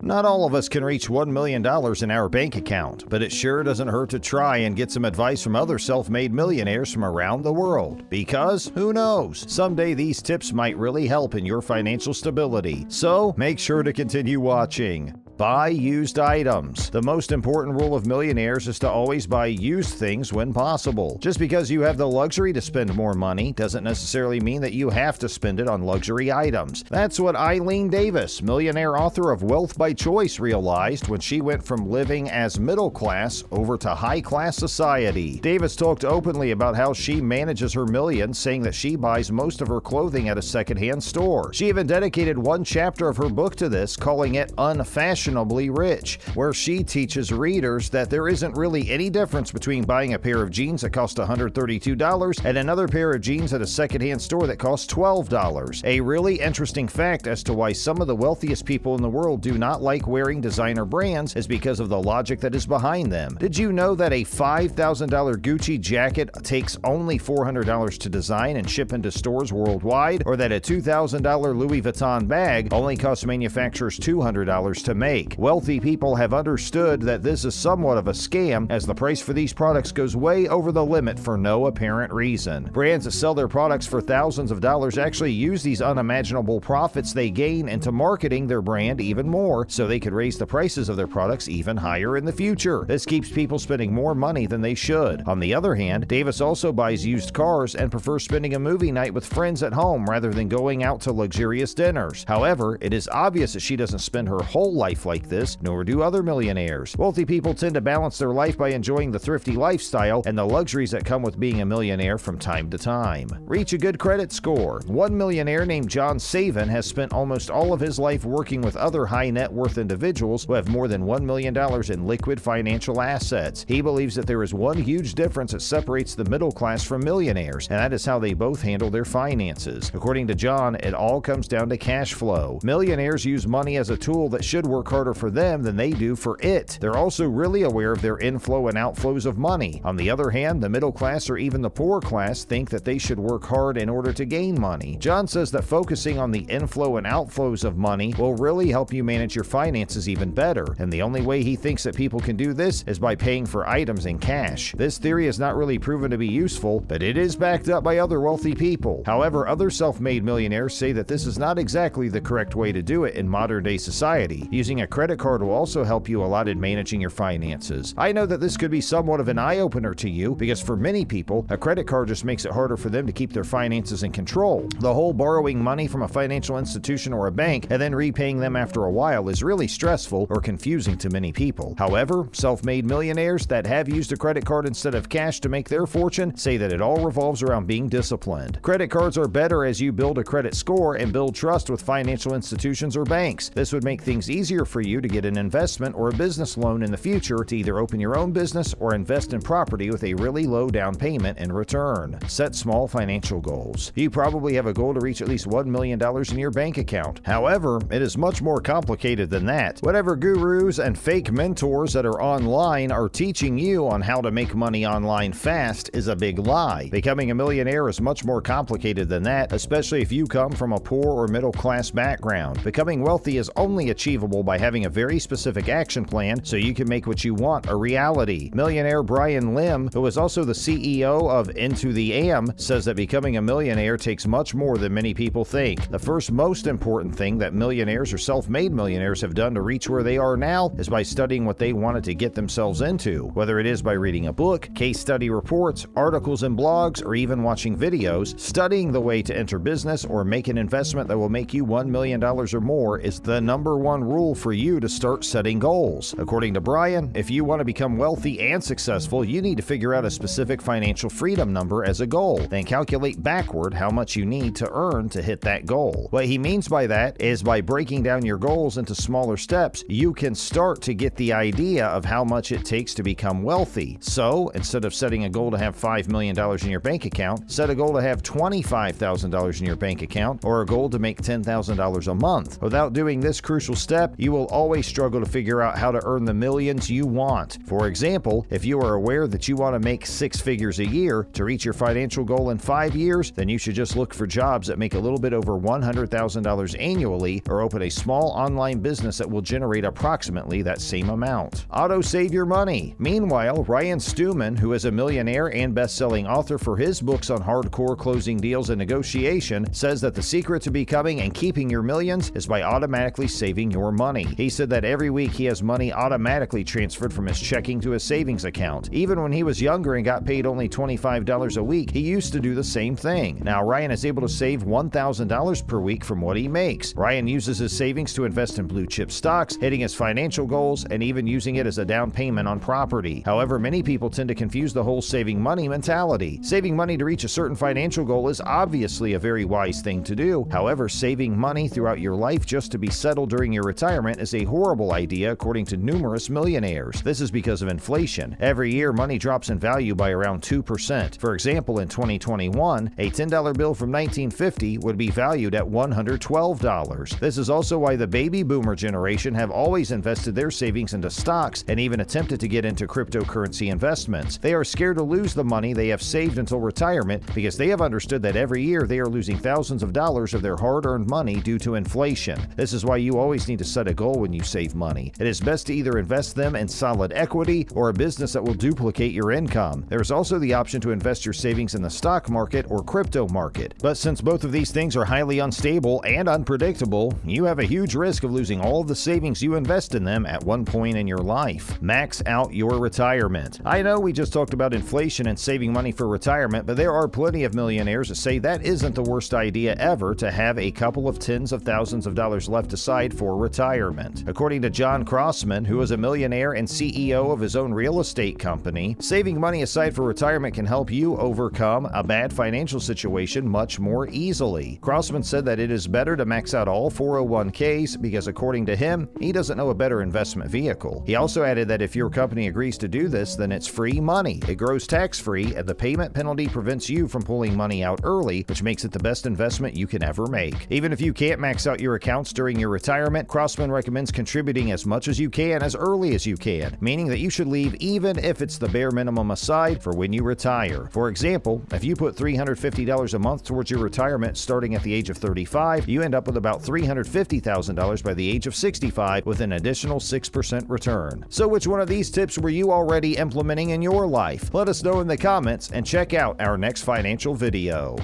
Not all of us can reach $1 million in our bank account, but it sure doesn't hurt to try and get some advice from other self-made millionaires from around the world. Because, who knows, someday these tips might really help in your financial stability. So, make sure to continue watching. Buy used items. The most important rule of millionaires is to always buy used things when possible. Just because you have the luxury to spend more money doesn't necessarily mean that you have to spend it on luxury items. That's what Eileen Davis, millionaire author of Wealth by Choice, realized when she went from living as middle class over to high class society. Davis talked openly about how she manages her millions, saying that she buys most of her clothing at a secondhand store. She even dedicated one chapter of her book to this, calling it Unfashionably Rich, where she teaches readers that there isn't really any difference between buying a pair of jeans that cost $132 and another pair of jeans at a secondhand store that costs $12. A really interesting fact as to why some of the wealthiest people in the world do not like wearing designer brands is because of the logic that is behind them. Did you know that a $5,000 Gucci jacket takes only $400 to design and ship into stores worldwide, or that a $2,000 Louis Vuitton bag only costs manufacturers $200 to make? Wealthy people have understood that this is somewhat of a scam, as the price for these products goes way over the limit for no apparent reason. Brands that sell their products for thousands of dollars actually use these unimaginable profits they gain into marketing their brand even more, so they could raise the prices of their products even higher in the future. This keeps people spending more money than they should. On the other hand, Davis also buys used cars and prefers spending a movie night with friends at home rather than going out to luxurious dinners. However, it is obvious that she doesn't spend her whole life like this, nor do other millionaires. Wealthy people tend to balance their life by enjoying the thrifty lifestyle and the luxuries that come with being a millionaire from time to time. Reach a good credit score. One millionaire named John Savin has spent almost all of his life working with other high net worth individuals who have more than $1 million in liquid financial assets. He believes that there is one huge difference that separates the middle class from millionaires, and that is how they both handle their finances. According to John, it all comes down to cash flow. Millionaires use money as a tool that should work harder for them than they do for it. They're also really aware of their inflow and outflows of money. On the other hand, the middle class or even the poor class think that they should work hard in order to gain money. John says that focusing on the inflow and outflows of money will really help you manage your finances even better, and the only way he thinks that people can do this is by paying for items in cash. This theory is not really proven to be useful, but it is backed up by other wealthy people. However, other self-made millionaires say that this is not exactly the correct way to do it in modern-day society. Using a credit card will also help you a lot in managing your finances. I know that this could be somewhat of an eye-opener to you, because for many people, a credit card just makes it harder for them to keep their finances in control. The whole borrowing money from a financial institution or a bank and then repaying them after a while is really stressful or confusing to many people. However, self-made millionaires that have used a credit card instead of cash to make their fortune say that it all revolves around being disciplined. Credit cards are better as you build a credit score and build trust with financial institutions or banks. This would make things easier for you to get an investment or a business loan in the future to either open your own business or invest in property with a really low down payment in return. Set small financial goals. You probably have a goal to reach at least $1 million in your bank account. However, it is much more complicated than that. Whatever gurus and fake mentors that are online are teaching you on how to make money online fast is a big lie. Becoming a millionaire is much more complicated than that, especially if you come from a poor or middle class background. Becoming wealthy is only achievable by having a very specific action plan so you can make what you want a reality. Millionaire Brian Lim, who is also the CEO of Into the AM, says that becoming a millionaire takes much more than many people think. The first most important thing that millionaires or self-made millionaires have done to reach where they are now is by studying what they wanted to get themselves into, whether it is by reading a book, case study reports, articles and blogs, or even watching videos. Studying the way to enter business or make an investment that will make you $1 million or more is the number one rule for you to start setting goals. According to Brian, if you want to become wealthy and successful, you need to figure out a specific financial freedom number as a goal, then calculate backward how much you need to earn to hit that goal. What he means by that is by breaking down your goals into smaller steps, you can start to get the idea of how much it takes to become wealthy. So, instead of setting a goal to have $5 million in your bank account, set a goal to have $25,000 in your bank account, or a goal to make $10,000 a month. Without doing this crucial step, you will will always struggle to figure out how to earn the millions you want. For example, if you are aware that you want to make 6 figures a year to reach your financial goal in 5 years, then you should just look for jobs that make a little bit over $100,000 annually, or open a small online business that will generate approximately that same amount. Auto save your money. Meanwhile, Ryan Stewman, who is a millionaire and best-selling author for his books on hardcore closing deals and negotiation, says that the secret to becoming and keeping your millions is by automatically saving your money. He said that every week he has money automatically transferred from his checking to his savings account. Even when he was younger and got paid only $25 a week, he used to do the same thing. Now, Ryan is able to save $1,000 per week from what he makes. Ryan uses his savings to invest in blue chip stocks, hitting his financial goals, and even using it as a down payment on property. However, many people tend to confuse the whole saving money mentality. Saving money to reach a certain financial goal is obviously a very wise thing to do. However, saving money throughout your life just to be settled during your retirement is a horrible idea, according to numerous millionaires. This is because of inflation. Every year, money drops in value by around 2%. For example, in 2021, a $10 bill from 1950 would be valued at $112. This is also why the baby boomer generation have always invested their savings into stocks and even attempted to get into cryptocurrency investments. They are scared to lose the money they have saved until retirement because they have understood that every year they are losing thousands of dollars of their hard-earned money due to inflation. This is why you always need to set a goal when you save money. It is best to either invest them in solid equity or a business that will duplicate your income. There is also the option to invest your savings in the stock market or crypto market. But since both of these things are highly unstable and unpredictable, you have a huge risk of losing all of the savings you invest in them at one point in your life. Max out your retirement. I know we just talked about inflation and saving money for retirement, but there are plenty of millionaires that say that isn't the worst idea ever to have a couple of tens of thousands of dollars left aside for retirement. According to John Crossman, who is a millionaire and CEO of his own real estate company, saving money aside for retirement can help you overcome a bad financial situation much more easily. Crossman said that it is better to max out all 401ks because, according to him, he doesn't know a better investment vehicle. He also added that if your company agrees to do this, then it's free money. It grows tax-free, and the payment penalty prevents you from pulling money out early, which makes it the best investment you can ever make. Even if you can't max out your accounts during your retirement, Crossman recommends contributing as much as you can as early as you can, meaning that you should leave even if it's the bare minimum aside for when you retire. For example, if you put $350 a month towards your retirement starting at the age of 35, you end up with about $350,000 by the age of 65 with an additional 6% return. So which one of these tips were you already implementing in your life? Let us know in the comments and check out our next financial video.